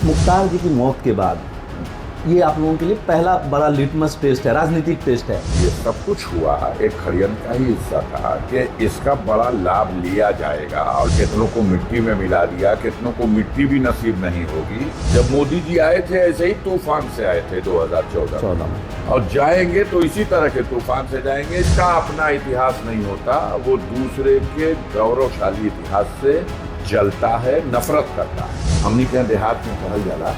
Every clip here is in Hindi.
मुख्तार जी की मौत के बाद ये आप लोगों के लिए पहला बड़ा लिटमस टेस्ट है, राजनीतिक टेस्ट है। ये सब कुछ हुआ एक षड्यंत्र का ही हिस्सा था कि इसका बड़ा लाभ लिया जाएगा और कितनों को मिट्टी में मिला दिया, कितनों को मिट्टी भी नसीब नहीं होगी। जब मोदी जी आए थे ऐसे ही तूफान से आए थे 2014 में, और जाएंगे तो इसी तरह के तूफान से जाएंगे। इसका अपना इतिहास नहीं होता, वो दूसरे के गौरवशाली इतिहास से जलता है, नफरत करता है। हमने क्या देहात में कहल जाला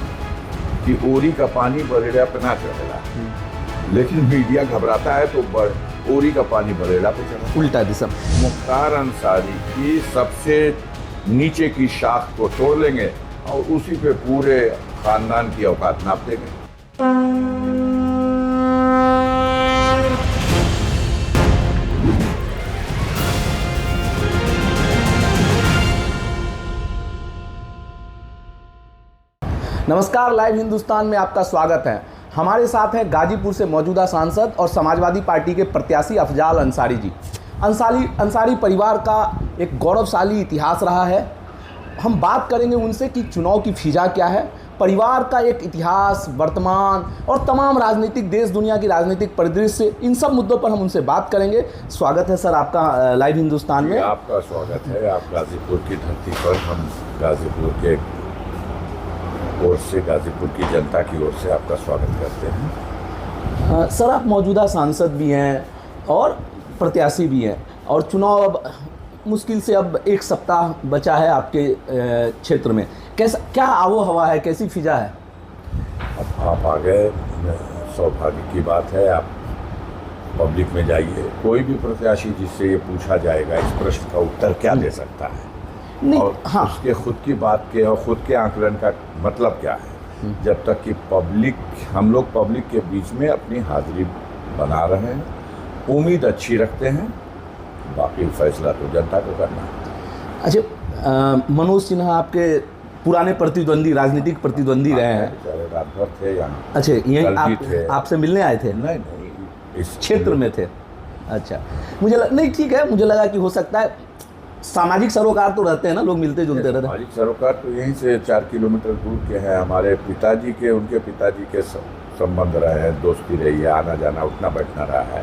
कि ओरी का पानी बरेड़ा पे ना चढ़ेला, लेकिन मीडिया घबराता है तो ओरी का पानी बरेड़ा पे चढ़ा। उल्टा दिशा। मुख्तार अंसारी की सबसे नीचे की शाख को तोड़ लेंगे और उसी पे पूरे खानदान की औकात नाप देंगे। नमस्कार, लाइव हिंदुस्तान में आपका स्वागत है। हमारे साथ हैं गाजीपुर से मौजूदा सांसद और समाजवादी पार्टी के प्रत्याशी अफजाल अंसारी जी। अंसारी परिवार का एक गौरवशाली इतिहास रहा है। हम बात करेंगे उनसे कि चुनाव की फिजा क्या है, परिवार का एक इतिहास, वर्तमान और तमाम राजनीतिक देश दुनिया की राजनीतिक परिदृश्य, इन सब मुद्दों पर हम उनसे बात करेंगे। स्वागत है सर आपका लाइव हिंदुस्तान में। आपका स्वागत है। आप गाजीपुर की धरती पर, हम गाजीपुर के ओर से, गाजीपुर की जनता की ओर से आपका स्वागत करते हैं। सर, आप मौजूदा सांसद भी हैं और प्रत्याशी भी हैं, और चुनाव अब मुश्किल से अब एक सप्ताह बचा है आपके क्षेत्र में। कैसा क्या आबो हवा है, कैसी फिजा है? अब आप आ गए, सौभाग्य की बात है। आप पब्लिक में जाइए, कोई भी प्रत्याशी जिससे ये पूछा जाएगा इस प्रश्न का उत्तर क्या दे सकता है, नहीं, और हाँ, उसके खुद की बात के और खुद के आकलन का मतलब क्या है। जब तक कि हम लोग पब्लिक के बीच में अपनी हाजिरी बना रहे हैं, उम्मीद अच्छी रखते हैं, बाकी फैसला तो जनता को करना है। अच्छा, मनोज सिन्हा आपके पुराने प्रतिद्वंदी, राजनीतिक प्रतिद्वंदी रहे हैं। रात भर थे यहाँ। अच्छा, यही आपसे मिलने आए थे? नहीं, इस क्षेत्र में थे। अच्छा, नहीं, ठीक है, मुझे लगा कि हो सकता है सामाजिक सरोकार तो रहते हैं ना, लोग मिलते जुलते रहते हैं। सामाजिक सरोकार तो यहीं से 4 किलोमीटर दूर के हैं। हमारे पिताजी के, उनके पिताजी के संबंध रहे हैं, दोस्ती रही है, आना जाना उठना बैठना रहा है।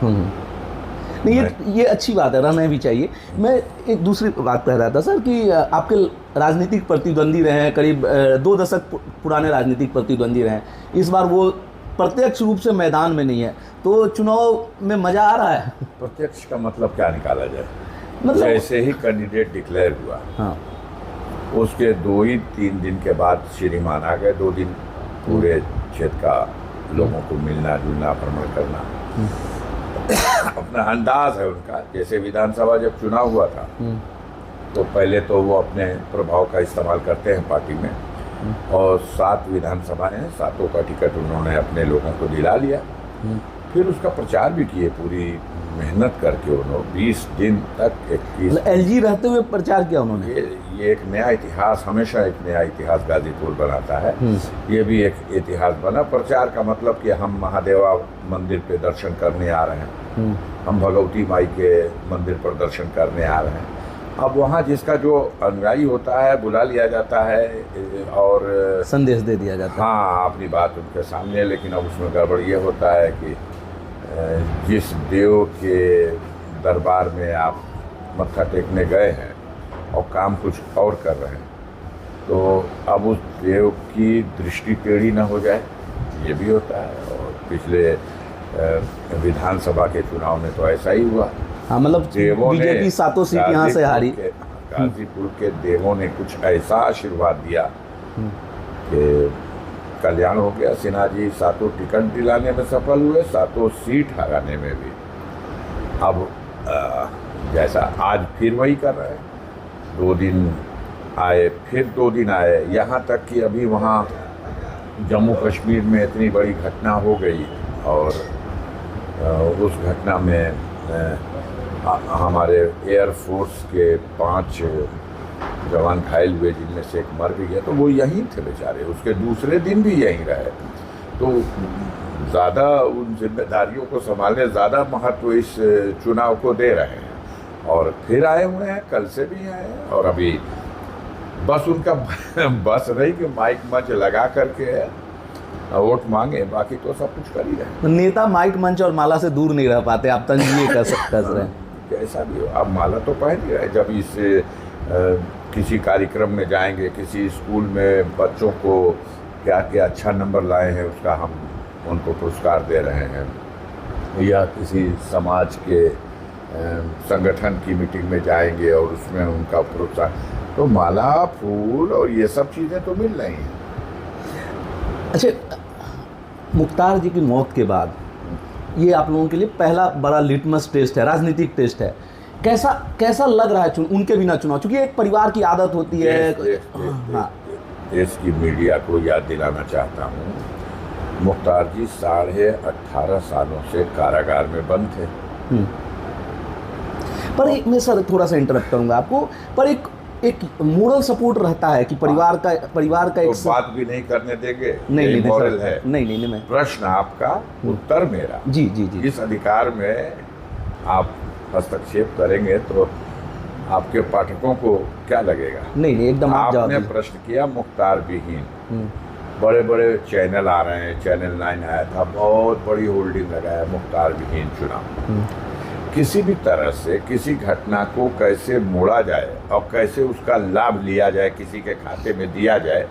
नहीं, ये अच्छी बात है, रहना भी चाहिए। मैं एक दूसरी बात कह रहा था सर कि आपके राजनीतिक प्रतिद्वंदी रहे हैं, करीब 2 दशक पुराने राजनीतिक प्रतिद्वंदी रहे हैं। इस बार वो प्रत्यक्ष रूप से मैदान में नहीं है, तो चुनाव में मज़ा आ रहा है? प्रत्यक्ष का मतलब क्या निकाला जाए? मतलब जैसे ही कैंडिडेट डिक्लेयर हुआ, हाँ, उसके 2-3 दिन के बाद श्रीमान आ गए। 2 दिन पूरे क्षेत्र का लोगों को मिलना जुलना, भ्रमण करना, अपना अंदाज है उनका। जैसे विधानसभा जब चुनाव हुआ था तो पहले तो वो अपने प्रभाव का इस्तेमाल करते हैं पार्टी में, और 7 विधानसभा हैं, 7 का टिकट उन्होंने अपने लोगों को दिला लिया। फिर उसका प्रचार भी किए, पूरी मेहनत करके उन्होंने 20 दिन तक 21 एलजी रहते हुए प्रचार किया उन्होंने। ये एक नया इतिहास, हमेशा एक नया इतिहास गाजीपुर बनाता है। ये भी एक इतिहास बना। प्रचार का मतलब कि हम महादेवा मंदिर पे दर्शन करने आ रहे हैं, हम भगवती माई के मंदिर पर दर्शन करने आ रहे हैं। अब वहाँ जिसका जो अनुयायी होता है बुला लिया जाता है और संदेश दे दिया जाता है। हाँ, अपनी बात उनके सामने। लेकिन अब उसमें गड़बड़ ये होता है कि जिस देव के दरबार में आप मत्था टेकने गए हैं और काम कुछ और कर रहे हैं, तो अब उस देव की दृष्टि टेढ़ी ना हो जाए, ये भी होता है। और पिछले विधानसभा के चुनाव में तो ऐसा ही हुआ। हाँ, मतलब बीजेपी 7 सीट यहाँ से हारी। गाजीपुर के देवों ने कुछ ऐसा आशीर्वाद दिया कि कल्याण हो गया। सिन्हा जी 7 टिकट दिलाने में सफल हुए, 7 सीट हराने में भी। अब जैसा आज फिर वही कर रहे हैं। 2 दिन आए, फिर 2 दिन आए, यहाँ तक कि अभी वहाँ जम्मू कश्मीर में इतनी बड़ी घटना हो गई, और उस घटना में हमारे एयरफोर्स के 5 जवान घायल हुए, जिनमें से एक मर भी गया। तो वो यहीं थे बेचारे, उसके दूसरे दिन भी यहीं रहे। तो ज़्यादा उन जिम्मेदारियों को संभालने ज़्यादा महत्व इस चुनाव को दे रहे हैं। और फिर आए हुए हैं, कल से भी आए हैं, और अभी बस उनका बस नहीं कि माइक मंच लगा करके वोट मांगे, बाकी तो सब कुछ कर ही रहे हैं। नेता माइक मंच और माला से दूर नहीं रह पाते, आप तंजीए कस रहे हैं। कैसा भी हो, अब माला तो पहन ही रहे। जब इस किसी कार्यक्रम में जाएंगे, किसी स्कूल में बच्चों को क्या क्या अच्छा नंबर लाए हैं उसका हम उनको पुरस्कार दे रहे हैं, या किसी समाज के संगठन की मीटिंग में जाएंगे और उसमें उनका प्रोत्साहन, तो माला, फूल और ये सब चीज़ें तो मिल रही हैं। अच्छा, मुख्तार जी की मौत के बाद ये आप लोगों के लिए पहला बड़ा लिटमस टेस्ट है, राजनीतिक टेस्ट है। कैसा लग रहा है उनके बिना चुनाव, क्योंकि एक परिवार की आदत होती है। हाँ, देश की मीडिया को याद दिलाना चाहता हूँ, मुख्तार जी 18.5 सालों से कारागार में बंद थे। पर एक, मैं सर थोड़ा सा इंटरप्ट करूंगा आपको, पर एक मोरल सपोर्ट रहता है कि परिवार का एक तो बात भी नहीं करने देंगे, नहीं मॉरल है। नहीं मैं प्रश्न आपका, उत्तर मेरा। जी। इस अधिकार में आप हस्तक्षेप करेंगे तो आपके पाठकों को क्या लगेगा? नहीं एकदम आपने प्रश्न किया मुख्तार विहीन। बड़े बड़े चैनल आ रहे हैं, चैनल 9 आया था, बहुत बड़ी होल्डिंग लगाया मुख्तार विहीन चुनाव। किसी भी तरह से किसी घटना को कैसे मोड़ा जाए और कैसे उसका लाभ लिया जाए, किसी के खाते में दिया जाए,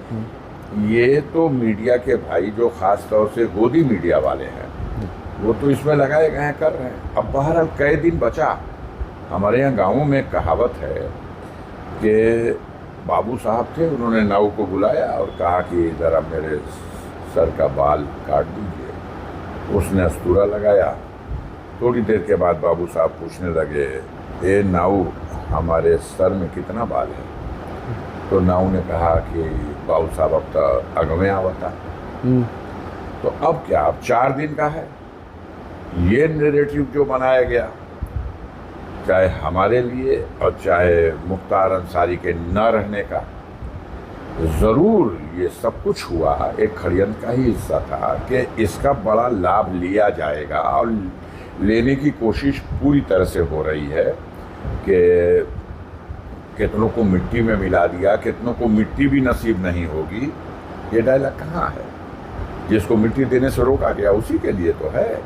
ये तो मीडिया के भाई जो खास तौर से गोदी मीडिया वाले हैं वो तो इसमें लगाए गए हैं, कर रहे हैं। अब बहरहाल कई दिन बचा। हमारे यहाँ गाँवों में कहावत है कि बाबू साहब थे, उन्होंने नाऊ को बुलाया और कहा कि ज़रा मेरे सर का बाल काट दीजिए। उसने अस्तूरा लगाया। थोड़ी देर के बाद बाबू साहब पूछने लगे, ए नाऊ, हमारे सर में कितना बाल है? तो नाऊ ने कहा कि बाबू साहब अब तो अगमे आवता। तो अब क्या, अब 4 दिन का है। ये नैरेटिव जो बनाया गया, चाहे हमारे लिए और चाहे मुख्तार अंसारी के न रहने का, ज़रूर ये सब कुछ हुआ एक षड्यंत्र का ही हिस्सा था कि इसका बड़ा लाभ लिया जाएगा और लेने की कोशिश पूरी तरह से हो रही है कि कितनों को मिट्टी में मिला दिया, कितनों को मिट्टी भी नसीब नहीं होगी। ये डायलॉग कहाँ है? जिसको मिट्टी देने से रोका गया उसी के लिए तो है।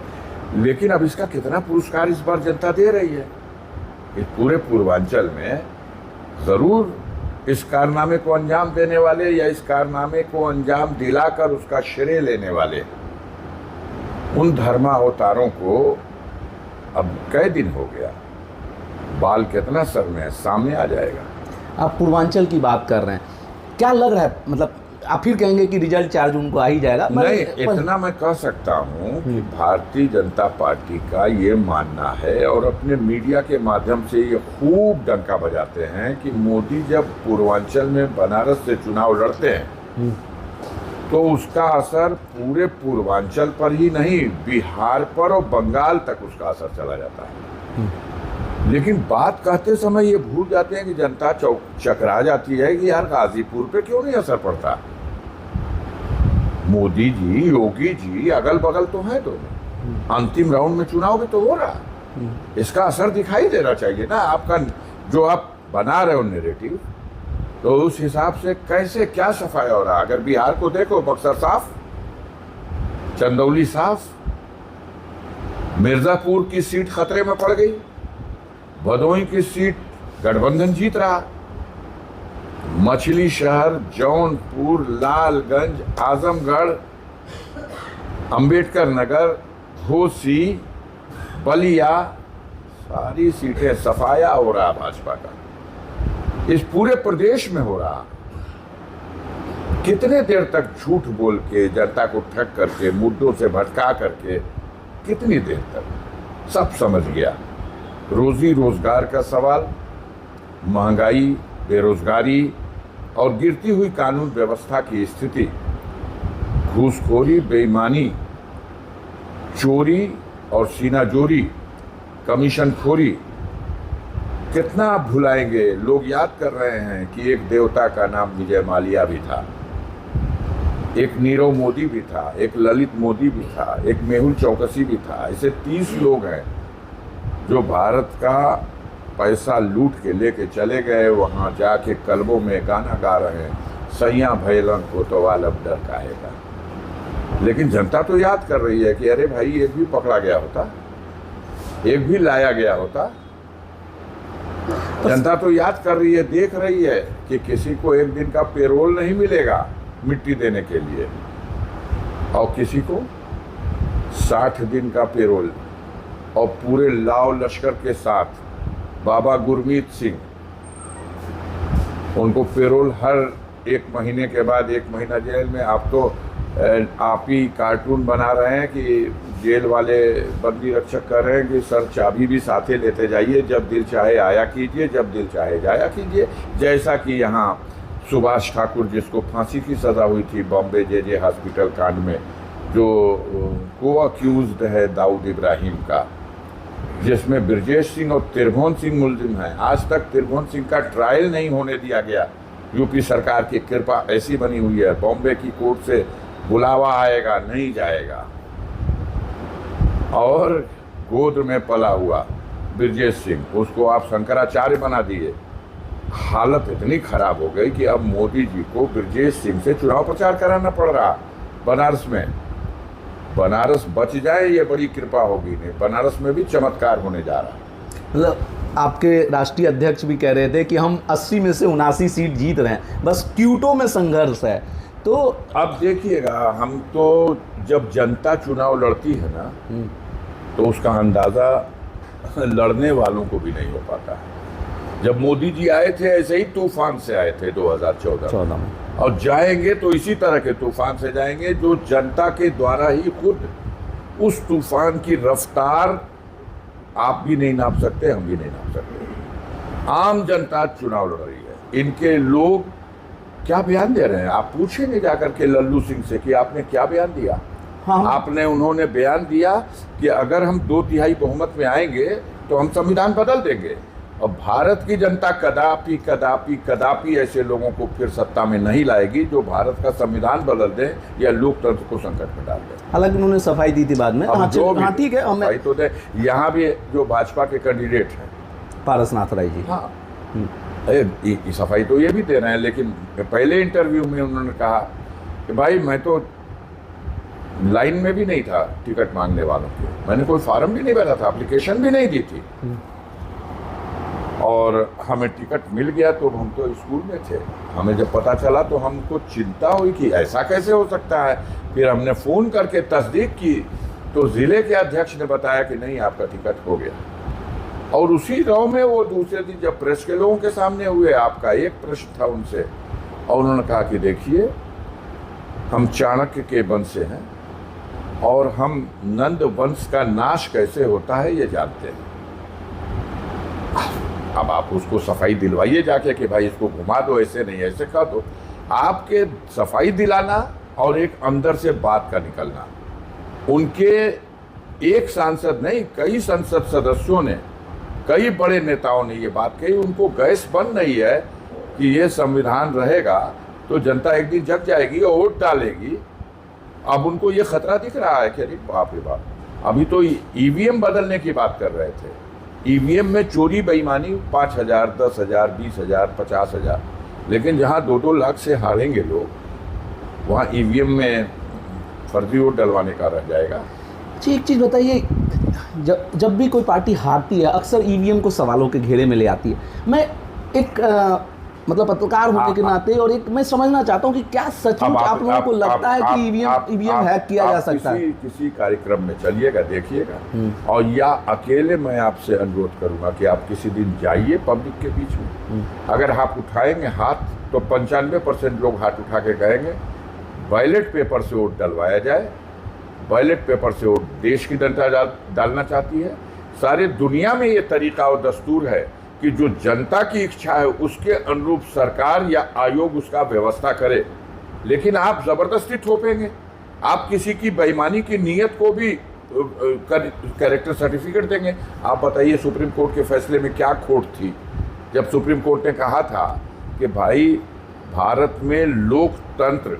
लेकिन अब इसका कितना पुरस्कार इस बार जनता दे रही है? इस पूरे पूर्वांचल में ज़रूर इस कारनामे को अंजाम देने वाले या इस कारनामे को अंजाम दिलाकर उसका श्रेय लेने वाले उन धर्मावतारों को अब कई दिन हो गया, बाल कितना सर में है, सामने आ जाएगा। आप पूर्वांचल की बात कर रहे हैं, क्या लग रहा है? मतलब आप फिर कहेंगे कि रिजल्ट 4 जून को आ ही जाएगा? नहीं, इतना मैं कह सकता हूँ कि भारतीय जनता पार्टी का ये मानना है और अपने मीडिया के माध्यम से ये खूब डंका बजाते हैं कि मोदी जब पूर्वांचल में बनारस से चुनाव लड़ते हैं तो उसका असर पूरे पूर्वांचल पर ही नहीं, बिहार पर और बंगाल तक उसका असर चला जाता है। लेकिन बात कहते समय ये भूल जाते हैं कि जनता चकरा जाती है कि यार गाजीपुर पे क्यों नहीं असर पड़ता। मोदी जी, योगी जी अगल बगल तो है दोनों, अंतिम राउंड में चुनाव भी तो हो रहा, इसका असर दिखाई देना चाहिए ना। आपका जो आप बना रहे हो नैरेटिव, तो उस हिसाब से कैसे क्या सफाया हो रहा? अगर बिहार को देखो, बक्सर साफ, चंदौली साफ, मिर्जापुर की सीट खतरे में पड़ गई, भदोही की सीट गठबंधन जीत रहा, मछली शहर, जौनपुर, लालगंज, आजमगढ़, अंबेडकर नगर, घोसी, बलिया, सारी सीटें सफाया हो रहा भाजपा का। इस पूरे प्रदेश में हो रहा। कितने देर तक झूठ बोल के, जनता को ठग करके, मुद्दों से भटका करके, कितनी देर तक? सब समझ गया। रोजी रोजगार का सवाल, महंगाई, बेरोजगारी और गिरती हुई कानून व्यवस्था की स्थिति, घूसखोरी, बेईमानी, चोरी और सीनाजोरी, कमीशनखोरी, कितना आप भुलाएंगे? लोग याद कर रहे हैं कि एक देवता का नाम विजय माल्या भी था, एक नीरव मोदी भी था, एक ललित मोदी भी था, एक मेहुल चौकसी भी था। ऐसे 30 लोग हैं जो भारत का पैसा लूट के लेके चले गए, वहाँ जाके क्लबों में गाना गा रहे हैं, सैया भैलन कोतवाल अब डर काहेगा। लेकिन जनता तो याद कर रही है कि अरे भाई एक भी पकड़ा गया होता, एक भी लाया गया होता। जनता तो याद कर रही है, देख रही है कि किसी को एक दिन का पेरोल नहीं मिलेगा मिट्टी देने के लिए, और किसी को 60 दिन का पेरोल, और पूरे लाव लश्कर के साथ बाबा गुरमीत सिंह, उनको पेरोल हर एक महीने के बाद 1 महीना जेल में। आप तो आप ही कार्टून बना रहे हैं कि जेल वाले बंदी रक्षक कर रहे हैं कि सर चाबी भी साथे लेते जाइए, जब दिल चाहे आया कीजिए, जब दिल चाहे जाया कीजिए। जैसा कि यहाँ सुभाष ठाकुर, जिसको फांसी की सज़ा हुई थी बॉम्बे जे हॉस्पिटल कांड में, जो को अक्यूज्ड है दाऊद इब्राहिम का, जिसमें ब्रजेश सिंह और त्रिभुवन सिंह मुलजिम हैं। आज तक त्रिभुवन सिंह का ट्रायल नहीं होने दिया गया। यूपी सरकार की कृपा ऐसी बनी हुई है, बॉम्बे की कोर्ट से बुलावा आएगा, नहीं जाएगा। और गोद में पला हुआ ब्रजेश सिंह, उसको आप शंकराचार्य बना दिए। हालत इतनी खराब हो गई कि अब मोदी जी को ब्रजेश सिंह से चुनाव प्रचार कराना पड़ रहा बनारस में। बनारस बच जाए ये बड़ी कृपा होगी, नहीं बनारस में भी चमत्कार होने जा रहा है। मतलब आपके राष्ट्रीय अध्यक्ष भी कह रहे थे कि हम 80 में से 79 सीट जीत रहे हैं, बस क्यूटो में संघर्ष है। तो अब देखिएगा, हम तो जब जनता चुनाव लड़ती है ना, तो उसका अंदाज़ा लड़ने वालों को भी नहीं हो पाता है। जब मोदी जी आए थे ऐसे ही तूफान से आए थे 2014 में, और जाएंगे तो इसी तरह के तूफान से जाएंगे, जो जनता के द्वारा ही खुद उस तूफान की रफ्तार आप भी नहीं नाप सकते, हम भी नहीं नाप सकते। आम जनता चुनाव लड़ रही है, इनके लोग क्या बयान दे रहे हैं, आप पूछेंगे जाकर के लल्लू सिंह से कि आपने क्या बयान दिया। हाँ। उन्होंने बयान दिया कि अगर हम 2/3 बहुमत में आएंगे तो हम संविधान बदल देंगे। और भारत की जनता कदापि कदापि कदापि ऐसे लोगों को फिर सत्ता में नहीं लाएगी जो भारत का संविधान बदल दें या लोकतंत्र को संकट में डाल दें। हालांकि उन्होंने सफाई दी थी बाद में। हाँ ठीक है, सफाई तो दे। यहाँ भी जो भाजपा के कैंडिडेट हैं पारसनाथ राय जी, हाँ सफाई तो ये भी दे रहे हैं, लेकिन पहले इंटरव्यू में उन्होंने कहा कि भाई मैं तो लाइन में भी नहीं था टिकट मांगने वालों के, मैंने कोई फॉर्म भी नहीं भरा था, एप्लीकेशन भी नहीं दी थी, और हमें टिकट मिल गया तो हम तो स्कूल में थे। हमें जब पता चला तो हमको चिंता हुई कि ऐसा कैसे हो सकता है। फिर हमने फ़ोन करके तस्दीक की तो ज़िले के अध्यक्ष ने बताया कि नहीं, आपका टिकट हो गया। और उसी गाँव में वो दूसरे दिन जब प्रेस के लोगों के सामने हुए, आपका एक प्रश्न था उनसे, और उन्होंने कहा कि देखिए हम चाणक्य के वंश से हैं और हम नंद वंश का नाश कैसे होता है ये जानते हैं। अब आप उसको सफाई दिलवाइए जाके कि भाई इसको घुमा दो, ऐसे नहीं ऐसे कह दो। आपके सफाई दिलाना और एक अंदर से बात का निकलना, उनके एक सांसद नहीं कई संसद सदस्यों ने, कई बड़े नेताओं ने ये बात कही। उनको गैस बन रही है कि ये संविधान रहेगा तो जनता एक दिन जग जाएगी और वोट डालेगी। अब उनको ये खतरा दिख रहा है कि अरे बाप रे बाप, अभी तो ईवीएम बदलने की बात कर रहे थे। ईवीएम में चोरी बेईमानी 5,000, 10,000, 20,000, 50,000, लेकिन जहाँ 2-2 लाख से हारेंगे लोग, वहाँ ईवीएम में फर्जी वोट डलवाने का रह जाएगा। जी एक चीज़ बताइए, जब भी कोई पार्टी हारती है अक्सर ईवीएम को सवालों के घेरे में ले आती है। मैं एक मतलब पत्रकार होने के नाते और एक मैं समझना चाहता हूँ कि क्या सचमुच आप लोगों को लगता है कि ईवीएम हैक किया जा सकता है? किसी कार्यक्रम में चलिएगा, देखिएगा, और या अकेले मैं आपसे अनुरोध करूंगा कि आप किसी दिन जाइए पब्लिक के बीच में। अगर आप उठाएंगे हाथ तो 95% लोग हाथ उठा के कहेंगे बैलेट पेपर से वोट डलवाया जाए। बैलेट पेपर से वोट देश की जनता डालना चाहती है। सारी दुनिया में ये तरीका और दस्तूर है कि जो जनता की इच्छा है उसके अनुरूप सरकार या आयोग उसका व्यवस्था करे, लेकिन आप ज़बरदस्ती थोपेंगे। आप किसी की बेईमानी की नीयत को भी कैरेक्टर सर्टिफिकेट देंगे। आप बताइए सुप्रीम कोर्ट के फैसले में क्या खोट थी जब सुप्रीम कोर्ट ने कहा था कि भाई भारत में लोकतंत्र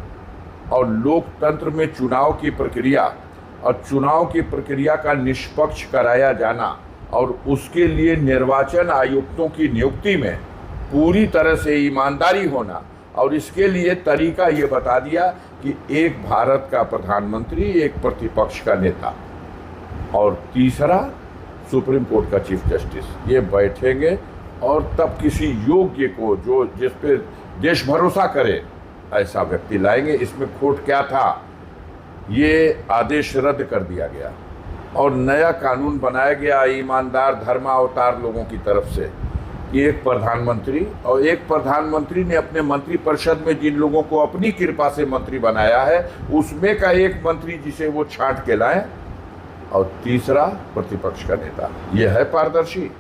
और लोकतंत्र में चुनाव की प्रक्रिया और चुनाव की प्रक्रिया का निष्पक्ष कराया जाना और उसके लिए निर्वाचन आयुक्तों की नियुक्ति में पूरी तरह से ईमानदारी होना, और इसके लिए तरीका ये बता दिया कि एक भारत का प्रधानमंत्री, एक प्रतिपक्ष का नेता और तीसरा सुप्रीम कोर्ट का चीफ जस्टिस, ये बैठेंगे और तब किसी योग्य को, जो जिस पे देश भरोसा करे, ऐसा व्यक्ति लाएंगे। इसमें खोट क्या था, ये आदेश रद्द कर दिया गया और नया कानून बनाया गया ईमानदार धर्मावतार लोगों की तरफ से कि एक प्रधानमंत्री, और एक प्रधानमंत्री ने अपने मंत्रिपरिषद में जिन लोगों को अपनी कृपा से मंत्री बनाया है उसमें का एक मंत्री जिसे वो छांट के लाएं, और तीसरा प्रतिपक्ष का नेता। यह है पारदर्शी,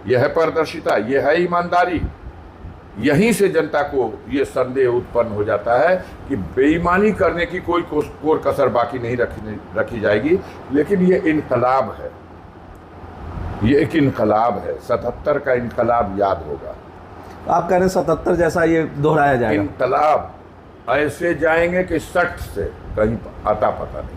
यह है पारदर्शिता, यह है ईमानदारी। यहीं से जनता को ये संदेह उत्पन्न हो जाता है कि बेईमानी करने की कोई कोर कसर बाकी नहीं रखी जाएगी। लेकिन ये इनकलाब है, ये एक इनकलाब है। 77 का इनकलाब याद होगा। आप कह रहे हैं 77 जैसा ये दोहराया जाएगा? इनकलाब ऐसे जाएंगे कि 60 से कहीं आता पता नहीं।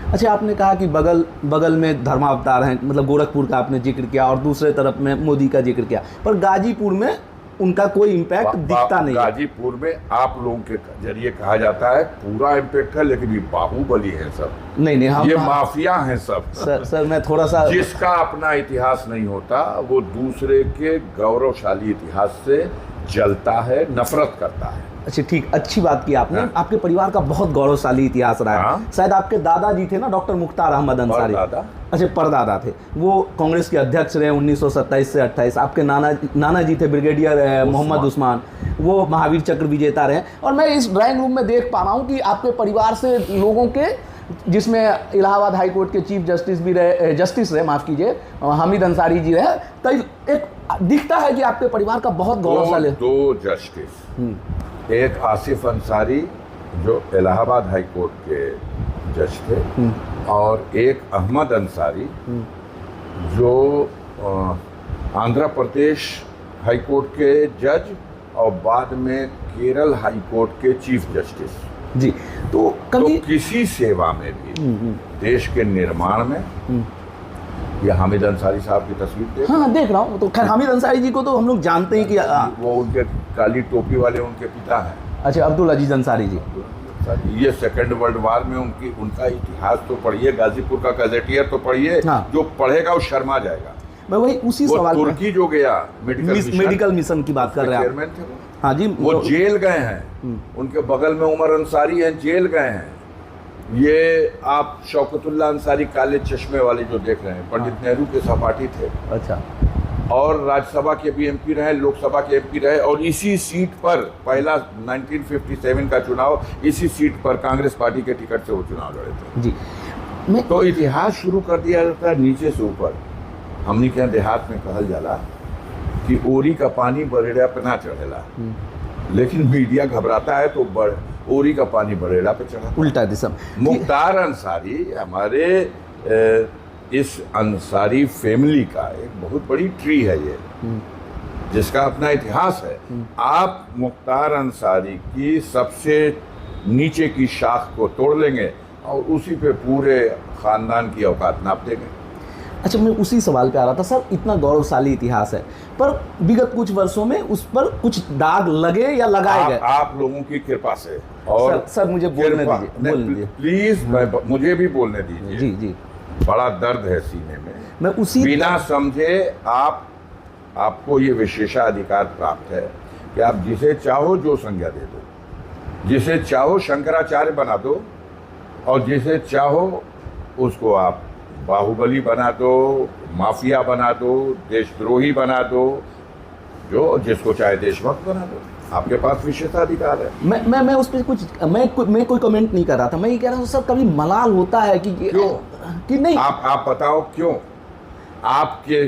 अच्छा, आपने कहा कि बगल में धर्मावतार हैं, मतलब गोरखपुर का आपने जिक्र किया और दूसरे तरफ में मोदी का जिक्र किया, पर गाजीपुर में उनका कोई इम्पैक्ट दिखता नहीं। गाजीपुर में आप लोगों के जरिए कहा जाता है पूरा इम्पैक्ट है, लेकिन ये बाहुबली है सब। नहीं, हम ये माफिया हैं सब। सर मैं थोड़ा सा, जिसका अपना इतिहास नहीं होता वो दूसरे के गौरवशाली इतिहास से जलता है, नफरत करता है। अच्छा ठीक, अच्छी बात की आपने। आपके परिवार का बहुत गौरवशाली इतिहास रहा है। शायद आपके दादाजी थे ना, डॉक्टर मुख्तार अहमद अंसारी। अच्छा, परदादा थे वो, कांग्रेस के अध्यक्ष रहे 1927 से 28। आपके नाना जी थे ब्रिगेडियर मोहम्मद उस्मान, वो महावीर चक्र विजेता रहे। और मैं इस ड्राइंग रूम में देख पा रहा हूँ कि आपके परिवार से लोगों के, जिसमें इलाहाबाद हाई कोर्ट के चीफ जस्टिस भी रहे, जस्टिस रहे, माफ़ कीजिए, हामिद अंसारी जी रहे, तो एक दिखता है कि आपके परिवार का बहुत गौरवशाली। दो जस्टिस, एक आसिफ अंसारी जो इलाहाबाद हाई कोर्ट के जज थे, और एक अहमद अंसारी जो आंध्र प्रदेश हाई कोर्ट के जज और बाद में केरल हाई कोर्ट के चीफ जस्टिस जी। तो कभी किसी सेवा में भी, देश के निर्माण में, ये हामिद अंसारी साहब की तस्वीर देख, हाँ देख रहा हूँ। तो खैर हामिद अंसारी जी को तो हम लोग जानते हैं कि वो उनके काली टोपी वाले उनके पिता हैं। अच्छा, अब्दुल अजीज अंसारी जी। ये सेकेंड वर्ल्ड वार में उनका इतिहास तो पढ़िए, गाजीपुर का गजेटियर तो पढ़िए। हाँ। जो पढ़ेगा वो शर्मा जाएगा। मैं वही उसी सवाल, तुर्की जो गया मेडिकल मिशन की बात कर रहे हैं, चेयरमैन थे वो। हाँ जी, वो जेल गए हैं। उनके बगल में उमर अंसारी हैं, जेल गए हैं। ये आप शौकतुल्लाह अंसारी काले चश्मे वाले जो देख रहे हैं, पंडित नेहरू के सहपाठी थे। अच्छा। और राज्यसभा के भी एमपी रहे, लोकसभा के एमपी रहे, और इसी सीट पर पहला 1957 का चुनाव इसी सीट पर कांग्रेस पार्टी के टिकट से वो चुनाव लड़े थे जी। तो इतिहास शुरू कर दिया जाता है नीचे से ऊपर। हमने क्या देहात में कहल जाला कि ओरी का पानी बरेड़ा पे ना चढ़ेला, लेकिन मीडिया घबराता है तो ओरी का पानी बरेड़ा पे चढ़ा, उल्टा दिशा। मुख्तार अंसारी हमारे इस अंसारी फैमिली का एक बहुत बड़ी ट्री है ये, जिसका अपना इतिहास है। आप मुख्तार अंसारी की सबसे नीचे की शाख को तोड़ लेंगे और उसी पे पूरे खानदान की औकात नाप देंगे। अच्छा, मैं उसी सवाल पे आ रहा था सर। इतना गौरवशाली इतिहास है, पर विगत कुछ वर्षों में उस पर कुछ दाग लगे या लगाए गए आप लोगों की कृपा से। और सर मुझे बोलने दीजिए प्लीज, मुझे भी बोलने दीजिए। जी जी, बड़ा दर्द है सीने में। मैं उसी बिना समझे आपको ये विशेषाधिकार प्राप्त है कि आप जिसे चाहो जो संज्ञा दे दो, जिसे चाहो शंकराचार्य बना दो, और जिसे चाहो उसको आप बाहुबली बना दो, माफिया बना दो, देशद्रोही बना दो, जो जिसको चाहे देशभक्त बना दो। आपके पास विशेषाधिकार है। मैं उस पर मैं कोई कमेंट नहीं कर रहा था। मैं ये कह रहा हूँ सर, कभी मलाल होता है कि क्यों कि नहीं? आप बताओ क्यों आपके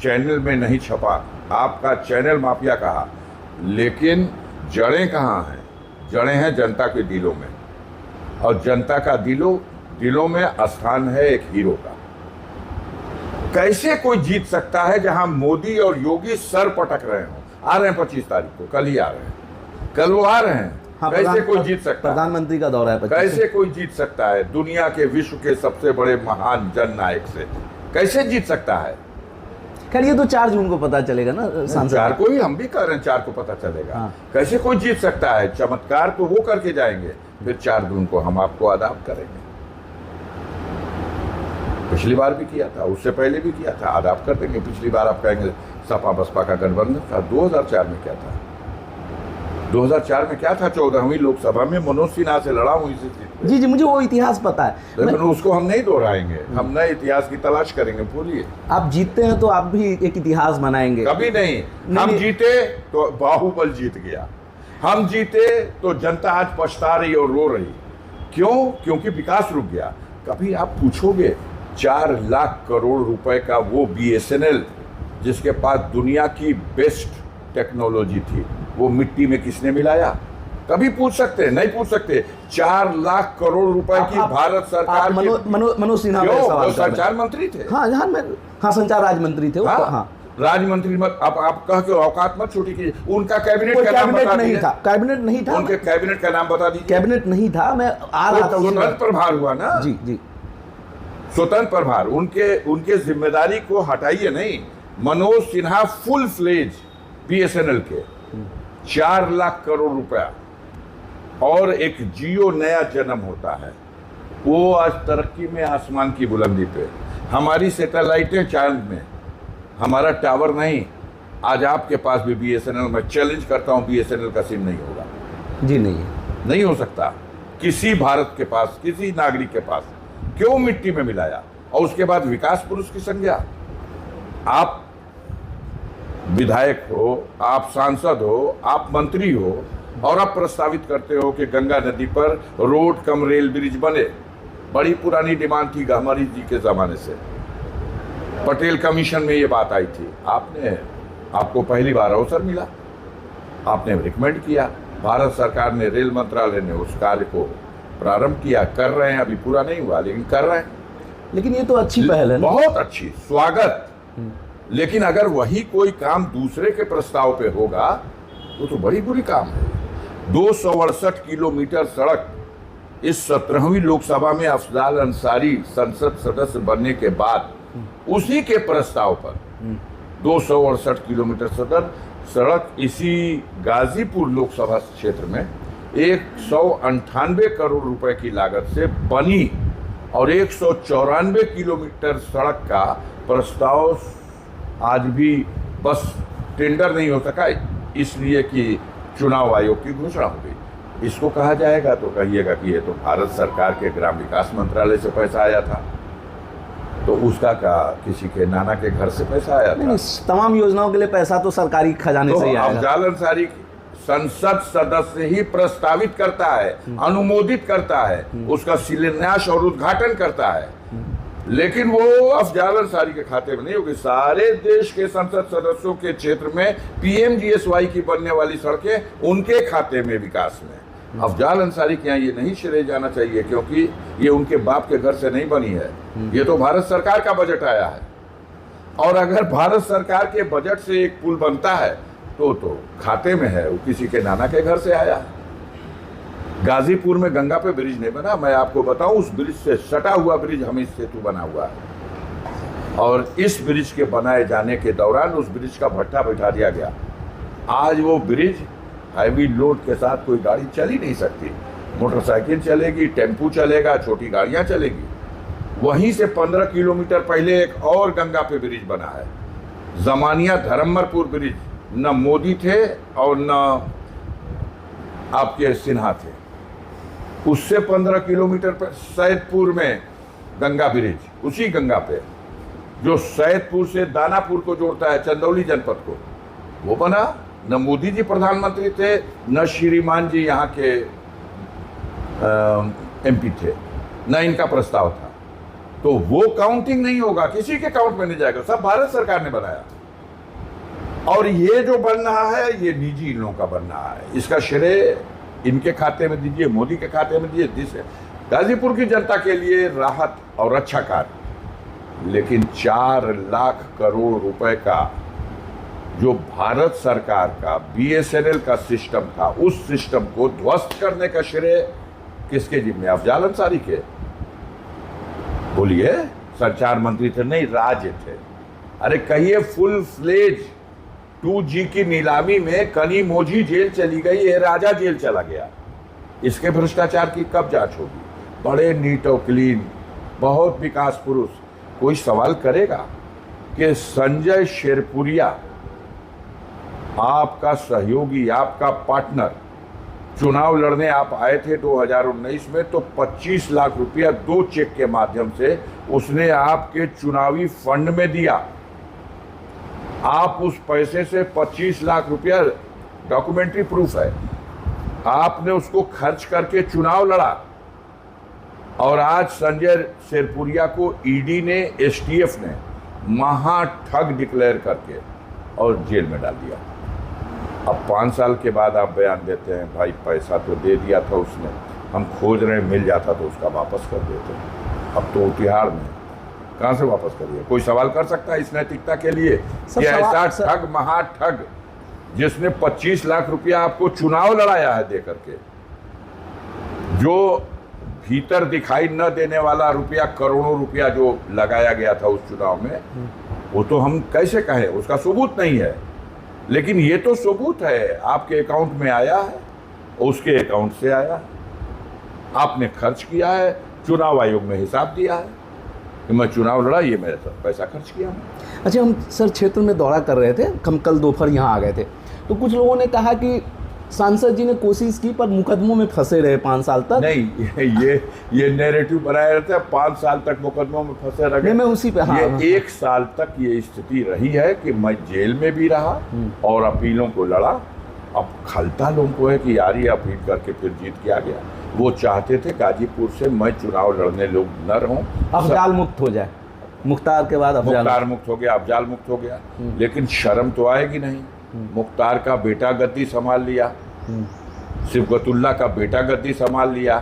चैनल में नहीं छपा? आपका चैनल माफिया कहा, लेकिन जड़ें कहाँ हैं? जड़ें हैं जनता के दिलों में, और जनता का दिलों में स्थान है एक हीरो का। कैसे कोई जीत सकता है जहां मोदी और योगी सर पटक रहे हो? आ रहे हैं 25 तारीख को, कल ही आ रहे हैं, कल वो आ रहे हैं। हाँ, कैसे कोई जीत सकता है? प्रधानमंत्री का दौरा है 25। कैसे कोई जीत सकता है दुनिया के, विश्व के सबसे बड़े महान जननायक से? कैसे जीत सकता है? खैर ये तो 4 जून को पता चलेगा ना सांसद। 4 को ही हम भी कह रहे हैं, 4 को पता चलेगा। हाँ। कैसे कोई जीत सकता है? चमत्कार तो वो करके जाएंगे, फिर 4 जून को हम आपको अडॉप्ट करेंगे। पिछली बार भी किया था, उससे पहले भी किया था, अडॉप्ट कर देंगे। पिछली बार आप कहेंगे सपा बसपा का गठबंधन था। 2004 में क्या था? 2004 में क्या था? 14वीं लोकसभा में मनोज सिन्हा से लड़ा हूँ इसी सीट पे। जी मुझे वो इतिहास पता है, लेकिन उसको हम नहीं दोहराएंगे, हम नए इतिहास की तलाश करेंगे। बोलिए, आप जीतते हैं तो आप भी एक इतिहास बनाएंगे। कभी नहीं। हम जीते तो बाहुबल जीत गया, हम जीते तो जनता आज पछता रही और रो रही। क्यों? क्योंकि विकास रुक गया। कभी आप पूछोगे 4 लाख करोड़ रुपए का वो BSNL जिसके पास दुनिया की बेस्ट टेक्नोलॉजी थी, वो मिट्टी में किसने मिलाया? कभी पूछ सकते हैं? नहीं पूछ सकते। 4 लाख करोड़ रुपए की भारत सरकार मनोज सिन्हा क्यों? सवाल वो संचार मंत्री थे। हाँ संचार राज्य मंत्री थे। हाँ, राज्य मंत्री मत आप कह के औकात मत छोटी कीजिए। उनका कैबिनेट का नाम कैबिनेट बता नहीं दीजिए। था, कैबिनेट नहीं था। उनके कैबिनेट का नाम बता दीजिए। कैबिनेट नहीं था, मैं आ रहा था। स्वतंत्र प्रभार हुआ ना। जी स्वतंत्र प्रभार। उनके जिम्मेदारी को हटाइए नहीं। Manoj Sinha full fledge BSNL के 4 लाख करोड़ रुपया और एक जियो नया जन्म होता है। वो आज तरक्की में आसमान की बुलंदी पे, हमारी सैटेलाइटें चांद में, हमारा टावर नहीं। आज आपके पास भी BSNL, मैं चैलेंज करता हूं, BSNL का सिम नहीं होगा। जी नहीं हो सकता किसी भारत के पास, किसी नागरिक के पास। क्यों? मिट्टी में मिलाया। और उसके बाद विकास पुरुष की संज्ञा। आप विधायक हो, आप सांसद हो, आप मंत्री हो और आप प्रस्तावित करते हो कि गंगा नदी पर रोड कम रेल ब्रिज बने। बड़ी पुरानी डिमांड थी गहमरी जी के जमाने से। पटेल कमीशन में ये बात आई थी। आपको पहली बार अवसर मिला, आपने रिकमेंड किया। भारत सरकार ने, रेल मंत्रालय ने उस कार्य को प्रारंभ किया। कर रहे हैं, अभी पूरा नहीं हुआ लेकिन कर रहे हैं। लेकिन ये तो अच्छी पहल है ना? बहुत अच्छी, स्वागत। लेकिन अगर वही कोई काम दूसरे के प्रस्ताव पे होगा तो बड़ी बुरी काम है। 268 किलोमीटर सड़क इस 17वीं लोकसभा में अफजाल अंसारी संसद सदस्य बनने के बाद उसी के प्रस्ताव पर 268 किलोमीटर सड़क इसी गाजीपुर लोकसभा क्षेत्र में 198 करोड़ रुपए की लागत से बनी और 194 किलोमीटर सड़क का प्रस्ताव आज भी बस टेंडर नहीं हो सका, इसलिए कि चुनाव आयोग की घोषणा हो गई। इसको कहा जाएगा तो कहिएगा कि ये तो भारत सरकार के ग्राम विकास मंत्रालय से पैसा आया था। तो उसका का किसी के नाना के घर से पैसा आया था? तमाम योजनाओं के लिए पैसा तो सरकारी खजाने से ही आएगा। अफजाल अंसारी संसद सदस्य ही प्रस्तावित करता है, अनुमोदित करता है, उसका शिलान्यास और उद्घाटन करता है। लेकिन वो अफजाल अंसारी के खाते में नहीं होगी। सारे देश के संसद सदस्यों के क्षेत्र में PMGSY की बनने वाली सड़कें उनके खाते में, विकास में। अफजाल अंसारी के यहाँ ये नहीं श्रेय जाना चाहिए, क्योंकि ये उनके बाप के घर से नहीं बनी है। ये तो भारत सरकार का बजट आया है। और अगर भारत सरकार के बजट से एक पुल बनता है तो खाते में है, वो किसी के नाना के घर से आया है। गाजीपुर में गंगा पे ब्रिज नहीं बना। मैं आपको बताऊं, उस ब्रिज से सटा हुआ ब्रिज हमीद सेतु बना हुआ है और इस ब्रिज के बनाए जाने के दौरान उस ब्रिज का भट्टा बैठा दिया गया। आज वो ब्रिज हैवी लोड के साथ कोई गाड़ी चल ही नहीं सकती। मोटरसाइकिल चलेगी, टेम्पू चलेगा, छोटी गाड़ियां चलेगी। वहीं से 15 किलोमीटर पहले एक और गंगा पे ब्रिज बना है, जमानिया धर्मपुर ब्रिज। न मोदी थे और न आपके सिन्हा थे। उससे 15 किलोमीटर पर सैदपुर में गंगा ब्रिज, उसी गंगा पे जो सैदपुर से दानापुर को जोड़ता है, चंदौली जनपद को, वो बना। न मोदी जी प्रधानमंत्री थे, न श्रीमान जी यहाँ के MP थे, न इनका प्रस्ताव था। तो वो काउंटिंग नहीं होगा, किसी के काउंट में नहीं जाएगा, सब भारत सरकार ने बनाया। और ये जो बन रहा है ये निजी इन लोगों का बन रहा है। इसका श्रेय इनके खाते में दीजिए, मोदी के खाते में दीजिए, जिससे गाजीपुर की जनता के लिए राहत और अच्छा कार्य। लेकिन 4 लाख करोड़ रुपए का जो भारत सरकार का BSNL का सिस्टम था, उस सिस्टम को ध्वस्त करने का श्रेय किसके जिम्मे? अफजाल अंसारी के। बोलिए, संचार मंत्री थे, नहीं राज्य थे। अरे कहिए फुल फ्लेज 2G की नीलामी में कनिमोझी जेल चली गई, ये राजा जेल चला गया। इसके भ्रष्टाचार की कब जांच होगी? बड़े नीट और क्लीन, बहुत विकास पुरुष। कोई सवाल करेगा कि संजय शेरपुरिया आपका सहयोगी, आपका पार्टनर, चुनाव लड़ने आप आए थे 2019 में, तो 25 लाख रुपया 2 चेक के माध्यम से उसने आपके चुनावी फंड में दिया। आप उस पैसे से 25 लाख रुपया, डॉक्यूमेंट्री प्रूफ है, आपने उसको खर्च करके चुनाव लड़ा। और आज संजय शेरपुरिया को ईडी ने, एसटीएफ ने महा ठग डिक्लेयर करके और जेल में डाल दिया। अब 5 साल के बाद आप बयान देते हैं भाई पैसा तो दे दिया था उसने, हम खोज रहे हैं, मिल जाता तो उसका वापस कर देते। अब तो तिहाड़ में, कहाँ से वापस करिए? कोई सवाल कर सकता है इस नैतिकता के लिए कि ऐसा ठग, महा ठग, जिसने 25 लाख रुपया आपको चुनाव लड़ाया है दे करके, जो भीतर दिखाई न देने वाला रुपया, करोड़ों रुपया जो लगाया गया था उस चुनाव में, वो तो हम कैसे कहें, उसका सबूत नहीं है। लेकिन ये तो सबूत है, आपके अकाउंट में आया है, उसके अकाउंट से आया है, आपने खर्च किया है, चुनाव आयोग में हिसाब दिया है कि मैं चुनाव लड़ा, ये मेरे साथ पैसा खर्च किया। अच्छा, हम सर क्षेत्र में दौरा कर रहे थे, हम कल दोपहर यहाँ आ गए थे, तो कुछ लोगों ने कहा कि सांसद जी ने कोशिश की पर मुकदमों में फंसे रहे 5 साल तक। नहीं, ये नैरेटिव बनाया रहता है 5 साल तक मुकदमों में फंसे रहे। मैं उसी पे, हाँ, ये 1 साल तक ये स्थिति रही है कि मैं जेल में भी रहा और अपीलों को लड़ा। अब खलता लोगों को है कि यार ये अपील करके फिर जीत के आ गया। वो चाहते थे गाजीपुर से मैं चुनाव लड़ने लोग न रहूं, अफजाल मुक्त हो जाए। मुख्तार के बाद मुख्तार मुक्त हो गया, अफजाल मुक्त हो गया, लेकिन शर्म तो आएगी नहीं। मुख्तार का बेटा गद्दी संभाल लिया, सिबगतुल्ला का बेटा गद्दी संभाल लिया।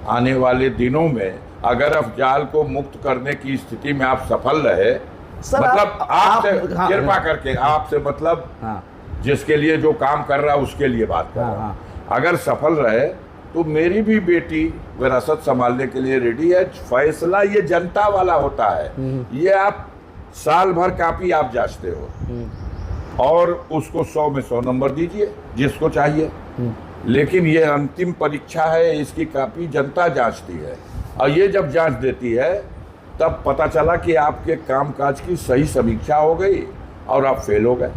आने वाले दिनों में अगर अफजाल को मुक्त करने की स्थिति में आप सफल रहे, मतलब आपसे कृपा करके, आपसे मतलब जिसके लिए जो काम कर रहा है उसके लिए बात कर रहा हूं, अगर सफल रहे तो मेरी भी बेटी विरासत संभालने के लिए रेडी है। फैसला ये जनता वाला होता है, ये आप साल भर कापी आप जांचते हो और उसको 100 में 100 नंबर दीजिए जिसको चाहिए, लेकिन ये अंतिम परीक्षा है, इसकी कापी जनता जांचती है। और ये जब जांच देती है तब पता चला कि आपके कामकाज की सही समीक्षा हो गई और आप फेल हो गए,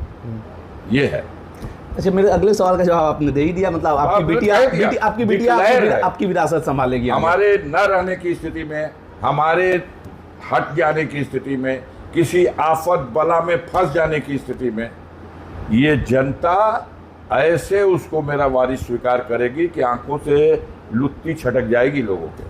ये है। अच्छा, मेरे अगले सवाल का जवाब आपने दे ही दिया। मतलब आपकी बिटिया आपकी विरासत संभालेगी। हमारे न रहने की स्थिति में, हमारे हट जाने की स्थिति में, किसी आफत बला में फंस जाने की स्थिति में, ये जनता ऐसे उसको मेरा वारिस स्वीकार करेगी कि आंखों से लुत्ती छटक जाएगी लोगों के।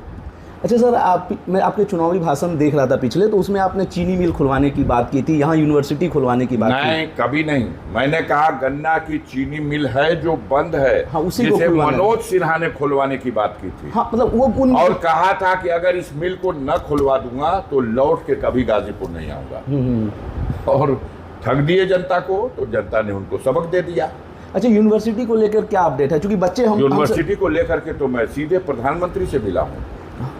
अच्छा सर, मैं आपके चुनावी भाषण देख रहा था पिछले, तो उसमें आपने चीनी मिल खुलवाने की बात की थी, यहाँ यूनिवर्सिटी खुलवाने की बात नहीं, कभी नहीं। मैंने कहा गन्ना की चीनी मिल है जो बंद है, हाँ, उसी जिसे मनोज सिन्हा ने खुलवाने की बात की थी। हाँ, मतलब वो और कहा था कि अगर इस मिल को न खुलवा दूंगा तो लौट के कभी गाजीपुर नहीं आऊंगा, और ठग दिए जनता को, तो जनता ने उनको सबक दे दिया। अच्छा, यूनिवर्सिटी को लेकर क्या अपडेट है? क्योंकि बच्चे यूनिवर्सिटी को लेकर के तो मैं सीधे प्रधानमंत्री से मिला हूँ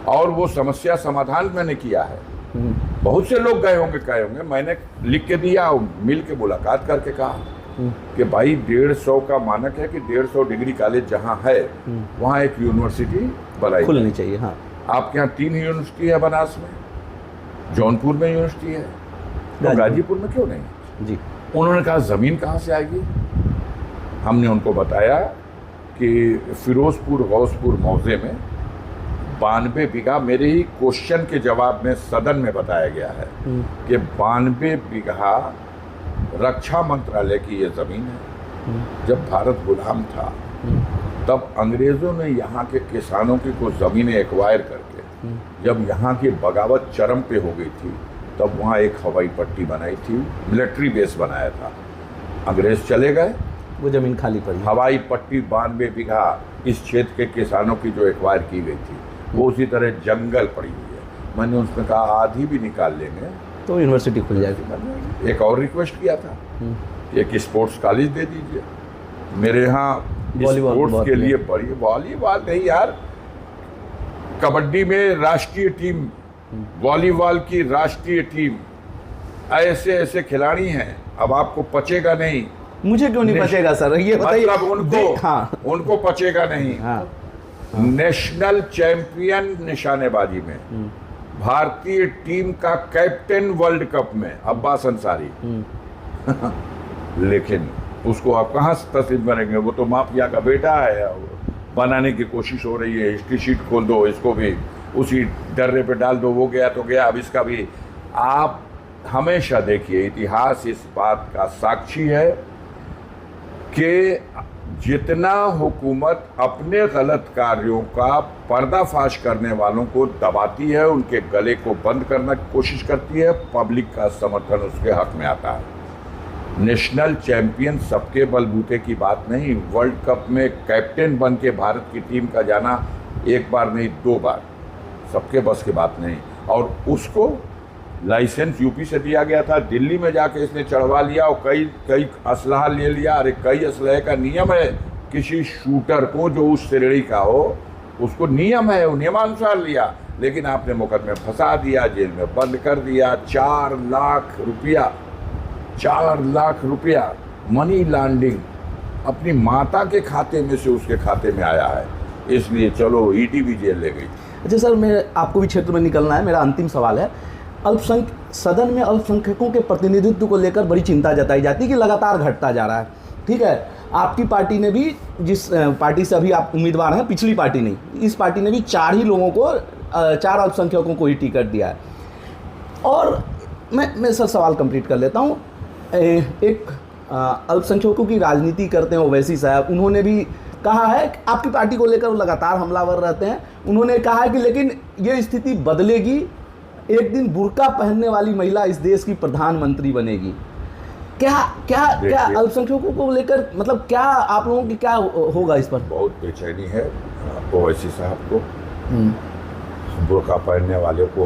और वो समस्या समाधान मैंने किया है। बहुत से लोग गए होंगे, कहे होंगे, मैंने लिख के दिया, मिल के मुलाकात करके कहा कि भाई 150 का मानक है कि 150 डिग्री कॉलेज जहाँ है वहाँ एक यूनिवर्सिटी बनाई खुलनी चाहिए। हाँ, आपके यहाँ 3 यूनिवर्सिटी है, बनारस में, जौनपुर में यूनिवर्सिटी है, तो गाजीपुर में क्यों नहीं जी? उन्होंने कहा जमीन कहाँ से आएगी? हमने उनको बताया कि फिरोजपुर गौसपुर मौजे में 92 बीघा, मेरे ही क्वेश्चन के जवाब में सदन में बताया गया है कि 92 बीघा रक्षा मंत्रालय की ये जमीन है। जब भारत गुलाम था तब अंग्रेजों ने यहाँ के किसानों की कुछ जमीनें एक्वायर करके, जब यहाँ की बगावत चरम पे हो गई थी, तब वहाँ एक हवाई पट्टी बनाई थी, मिलिट्री बेस बनाया था। अंग्रेज चले गए, वो जमीन खाली पड़ी। हवाई पट्टी 92 बीघा इस क्षेत्र के किसानों की जो एक्वायर की गई थी, वो उसी तरह जंगल पड़ी हुई है। मैंने उसमें कहा आधी भी निकाल लेंगे तो यूनिवर्सिटी खुल जाएगी। एक और रिक्वेस्ट किया था, एक स्पोर्ट्स कॉलेज दे दीजिए। मेरे यहाँ स्पोर्ट्स के लिए बड़ी, वॉलीबॉल नहीं यार, कबड्डी में राष्ट्रीय टीम वॉलीबॉल की राष्ट्रीय टीम, ऐसे ऐसे खिलाड़ी हैं, अब आपको पचेगा नहीं। मुझे क्यों नहीं पचेगा सर, ये बताइए। मतलब हाँ, उनको पचेगा नहीं। हाँ, नेशनल चैंपियन निशानेबाजी में भारतीय टीम का कैप्टन वर्ल्ड कप में अब्बास अंसारी, लेकिन उसको आप कहाँ तस्लीम करेंगे? वो तो माफिया का बेटा है, बनाने की कोशिश हो रही है। हिस्ट्री शीट खोल दो, इसको भी उसी डर्रे पे डाल दो, वो गया तो गया, अब इसका भी। आप हमेशा देखिए, इतिहास इस बात का साक्षी है कि जितना हुकूमत अपने गलत कार्यों का पर्दाफाश करने वालों को दबाती है, उनके गले को बंद करने की कोशिश करती है, पब्लिक का समर्थन उसके हक में आता है। नेशनल चैंपियन सबके बलबूते की बात नहीं। वर्ल्ड कप में कैप्टन बन के भारत की टीम का जाना एक बार नहीं 2 बार सबके बस की बात नहीं। और उसको लाइसेंस यूपी से दिया गया था, दिल्ली में जाके इसने चढ़वा लिया और कई असलहा ले लिया। अरे कई असलहे का नियम है, किसी शूटर को जो उस श्रेणी का हो उसको नियम है, वो नियमानुसार लिया, लेकिन आपने मुकदमे फंसा दिया, जेल में बंद कर दिया। 4 लाख रुपया मनी लॉन्ड्रिंग अपनी माता के खाते में से उसके खाते में आया है, इसलिए चलो ईडी भी जेल ले गई। अच्छा सर, मैं आपको भी क्षेत्र में निकलना है, मेरा अंतिम सवाल है। सदन में अल्पसंख्यकों के प्रतिनिधित्व को लेकर बड़ी चिंता जताई जाती है कि लगातार घटता जा रहा है। ठीक है, आपकी पार्टी ने भी, जिस पार्टी से अभी आप उम्मीदवार हैं, पिछली पार्टी नहीं, इस पार्टी ने भी 4 ही लोगों को, 4 अल्पसंख्यकों को ही टिकट दिया है। और मैं सर सवाल कंप्लीट कर लेता हूँ। एक अल्पसंख्यकों की राजनीति करते हैं ओवैसी साहब, उन्होंने भी कहा है कि आपकी पार्टी को लेकर लगातार हमलावर रहते हैं। उन्होंने कहा है कि लेकिन ये स्थिति बदलेगी, एक दिन बुर्का पहनने वाली महिला इस देश की प्रधानमंत्री बनेगी। क्या क्या क्या अल्पसंख्यकों को लेकर, मतलब क्या आप लोगों की क्या होगा इस पर? बहुत बेचैनी है ओवैसी साहब को। बुर्का पहनने वाले को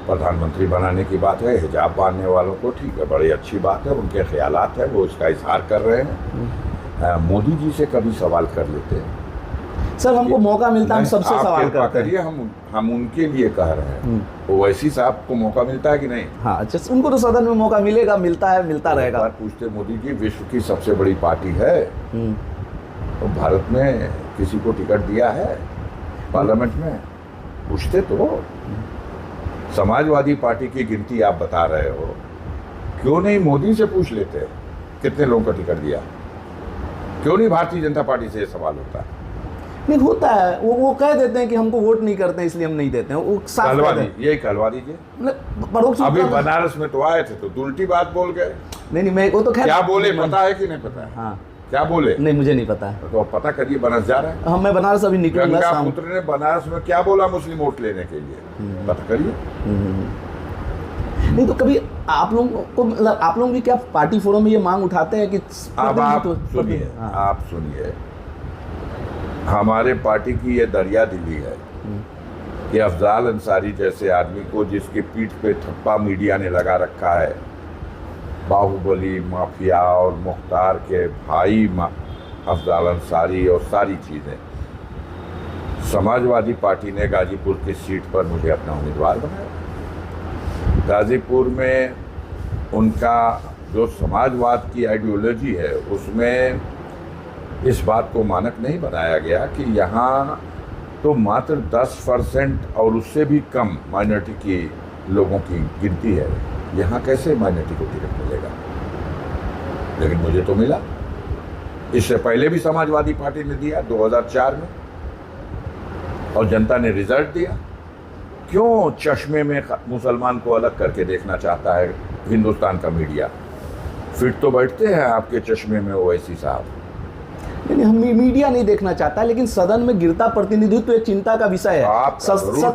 प्रधानमंत्री बनाने की बात है, हिजाब बांधने वालों को, ठीक है, बड़ी अच्छी बात है, उनके ख्यालात है, वो इसका इजहार कर रहे हैं। मोदी जी से कभी सवाल कर लेते हैं सर, हमको मौका मिलता है, हम सबसे सवाल करते हैं। हम उनके लिए कह रहे हैं, ओवैसी साहब को मौका मिलता है कि नहीं? हाँ, अच्छा, उनको तो सदन में मौका मिलेगा, मिलता है, मिलता रहेगा। बार पूछते, मोदी जी विश्व की सबसे बड़ी पार्टी है, तो भारत में किसी को टिकट दिया है पार्लियामेंट में? पूछते तो। समाजवादी पार्टी की गिनती आप बता रहे हो, क्यों नहीं मोदी से पूछ लेते कितने लोगों को टिकट दिया? क्यों नहीं भारतीय जनता पार्टी से ये सवाल होता है? नहीं होता है, वो कह देते हैं कि हमको वोट नहीं करते हैं इसलिए हम नहीं देते हैं, वो साफ कहलवा दीजिए। अभी बनारस में तो आए थे तो उल्टी बात बोल गए। नहीं, मैं वो तो क्या बोले पता है कि नहीं पता है? हाँ, क्या बोले? नहीं, मुझे नहीं पता है। तो पता करिए, बनारस जा रहे हैं। हाँ, मैं बनारस अभी निकलूंगा। गंगापुत्र ने बनारस में क्या बोला मुस्लिम वोट लेने के लिए, पता करिए। नहीं तो कभी आप लोगों को, मतलब आप लोग भी क्या पार्टी फोरम में ये मांग उठाते हैं कि अब आप सुनिए, आप सुनिए, हमारे पार्टी की ये दरिया दिली है कि अफजाल अंसारी जैसे आदमी को, जिसके पीठ पे थप्पा मीडिया ने लगा रखा है, बाहुबली माफिया और मुख्तार के भाई अफजाल अंसारी और सारी चीज़ें, समाजवादी पार्टी ने गाजीपुर की सीट पर मुझे अपना उम्मीदवार बनाया। गाजीपुर में उनका जो समाजवाद की आइडियोलॉजी है, उसमें इस बात को मानक नहीं बनाया गया कि यहाँ तो मात्र 10% और उससे भी कम माइनॉरिटी की लोगों की गिनती है, यहाँ कैसे माइनॉरिटी को टिकट मिलेगा? लेकिन मुझे तो मिला। इससे पहले भी समाजवादी पार्टी ने दिया 2004 में, और जनता ने रिजल्ट दिया। क्यों चश्मे में मुसलमान को अलग करके देखना चाहता है हिंदुस्तान का मीडिया? फिट तो बैठते हैं आपके चश्मे में ओवैसी साहब। नहीं, हम मीडिया नहीं देखना चाहता, लेकिन सदन में गिरता प्रतिनिधित्व एक चिंता का विषय है। आप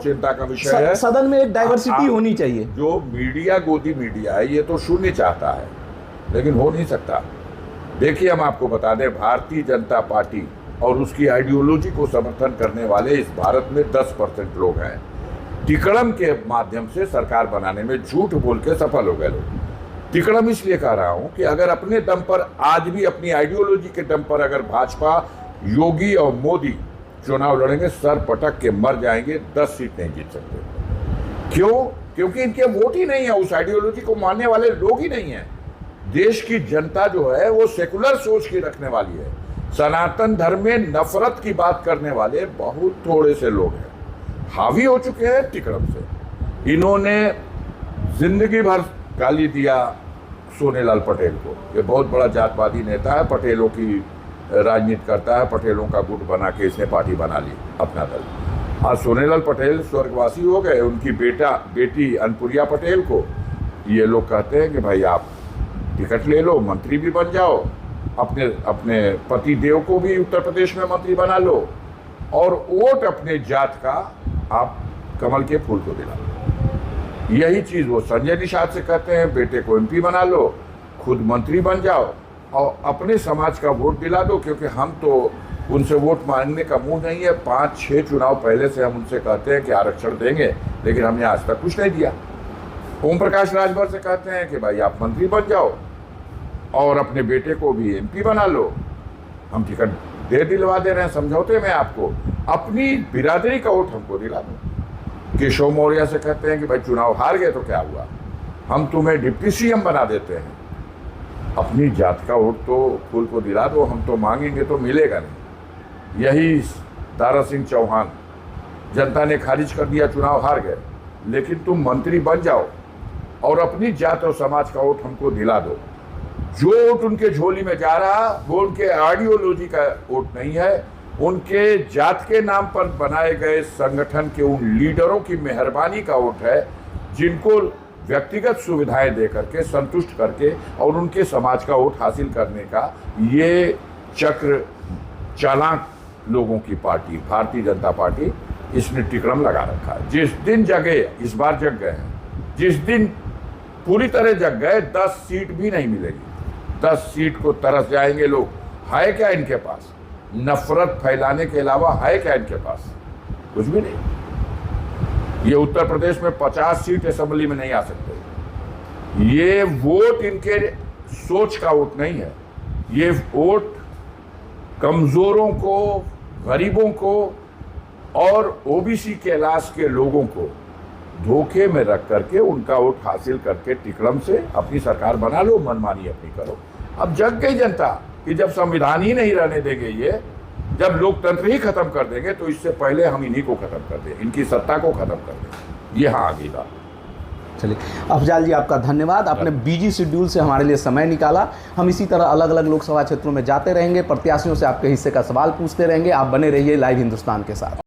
चिंता का विषय है। सदन में एक डाइवर्सिटी होनी चाहिए। जो मीडिया गोदी मीडिया है, ये तो शून्य चाहता है, लेकिन हो नहीं सकता। देखिए, हम आपको बता दें, भारतीय जनता पार्टी और उसकी आइडियोलॉजी को समर्थन करने वाले इस भारत में 10% लोग हैं। टिकड़म के माध्यम से सरकार बनाने में झूठ बोल के सफल हो गए लोग। टिकड़म इसलिए कह रहा हूं कि अगर अपने दम पर, आज भी अपनी आइडियोलॉजी के दम पर अगर भाजपा, योगी और मोदी चुनाव लड़ेंगे, सर पटक के मर जाएंगे, 10 सीट नहीं जीत सकते। क्यों? क्योंकि इनके वोट ही नहीं है, उस आइडियोलॉजी को मानने वाले लोग ही नहीं है। देश की जनता जो है वो सेकुलर सोच की रखने वाली है। सनातन धर्म में नफरत की बात करने वाले बहुत थोड़े से लोग हैं, हावी हो चुके हैं टिकड़म से। इन्होंने जिंदगी भर गाली दिया सोनेलाल पटेल को, ये बहुत बड़ा जातवादी नेता है, पटेलों की राजनीति करता है, पटेलों का गुट बना के इसने पार्टी बना ली अपना दल। आज सोनेलाल पटेल स्वर्गवासी हो गए, उनकी बेटी अनुप्रिया पटेल को ये लोग कहते हैं कि भाई आप टिकट ले लो, मंत्री भी बन जाओ, अपने पति देव को भी उत्तर प्रदेश में मंत्री बना लो, और वोट अपने जात का आप कमल के फूल को दिला लो। यही चीज़ वो संजय निषाद से कहते हैं, बेटे को एमपी बना लो, खुद मंत्री बन जाओ और अपने समाज का वोट दिला दो। क्योंकि हम तो उनसे वोट मांगने का मुंह नहीं है, 5-6 चुनाव पहले से हम उनसे कहते हैं कि आरक्षण देंगे, लेकिन हमने आज तक कुछ नहीं दिया। ओम प्रकाश राजभर से कहते हैं कि भाई आप मंत्री बन जाओ और अपने बेटे को भी एमपी बना लो, हम टिकट दिलवा दे रहे हैं समझौते में आपको, अपनी बिरादरी का वोट हमको दिला दो। केशव मौर्य से कहते हैं कि भाई चुनाव हार गए तो क्या हुआ, हम तुम्हें डिप्टी सीएम बना देते हैं, अपनी जात का वोट तो फूल को दिला दो, हम तो मांगेंगे तो मिलेगा नहीं। यही दारा सिंह चौहान, जनता ने खारिज कर दिया, चुनाव हार गए, लेकिन तुम मंत्री बन जाओ और अपनी जात और समाज का वोट हमको दिला दो। जो वोट उनके झोली में जा रहा वो उनके आइडियोलॉजी का वोट नहीं है, उनके जात के नाम पर बनाए गए संगठन के उन लीडरों की मेहरबानी का वोट है, जिनको व्यक्तिगत सुविधाएं दे करके संतुष्ट करके और उनके समाज का वोट हासिल करने का ये चक्र चालाक लोगों की पार्टी भारतीय जनता पार्टी इसने टिकड़म लगा रखा है। जिस दिन जगे, इस बार जग गए हैं, जिस दिन पूरी तरह जग गए 10 सीट भी नहीं मिलेगी, 10 सीट को तरस जाएंगे लोग। है क्या इनके पास? नफरत फैलाने के अलावा है क्या इनके पास? कुछ भी नहीं। ये उत्तर प्रदेश में 50 सीट असेंबली में नहीं आ सकते। ये वोट इनके सोच का वोट नहीं है, ये वोट कमजोरों को, गरीबों को और ओबीसी कैलाश के लोगों को धोखे में रख करके उनका वोट हासिल करके टिकड़म से अपनी सरकार बना लो, मनमानी अपनी करो। अब जग गई जनता कि जब संविधान ही नहीं रहने देंगे, ये जब लोकतंत्र ही खत्म कर देंगे तो इससे पहले हम इन्हीं को खत्म कर दें, इनकी सत्ता को खत्म कर दें। ये हाँ आगे बात। चलिए अफजाल जी, आपका धन्यवाद, आपने बिजी शेड्यूल से हमारे लिए समय निकाला। हम इसी तरह अलग अलग लोकसभा क्षेत्रों में जाते रहेंगे, प्रत्याशियों से आपके हिस्से का सवाल पूछते रहेंगे। आप बने रहिए लाइव हिंदुस्तान के साथ।